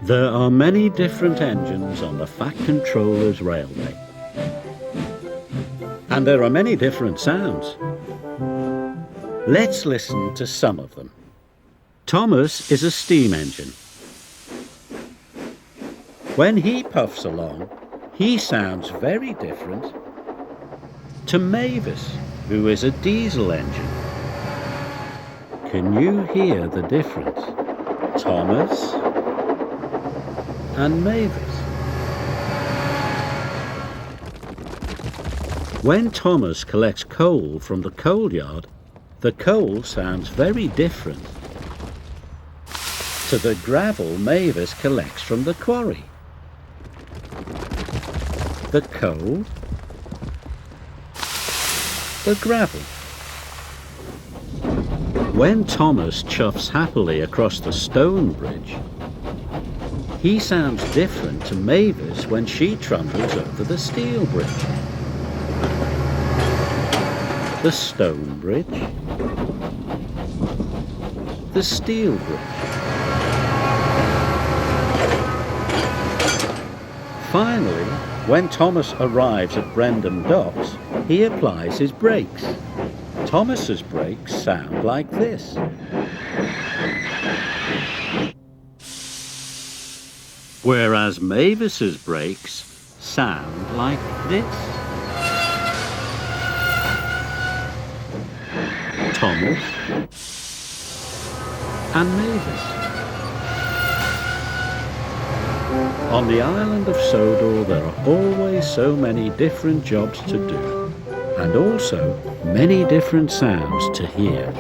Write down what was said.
There are many different engines on the Fat Controller's railway. And there are many different sounds. Let's listen to some of them. Thomas is a steam engine. When he puffs along, he sounds very different to Mavis, who is a diesel engine. Can you hear the difference? Thomas and Mavis. When Thomas collects coal from the coal yard, the coal sounds very different to the gravel Mavis collects from the quarry. The coal, the gravel. When Thomas chuffs happily across the stone bridge, he sounds different to Mavis when she trundles over the steel bridge. The stone bridge, the steel bridge. Finally, when Thomas arrives at Brendam Docks, he applies his brakes. Thomas's brakes sound like this. Whereas Mavis's brakes sound like this. Thomas and Mavis. On the island of Sodor there are always so many different jobs to do, and also many different sounds to hear.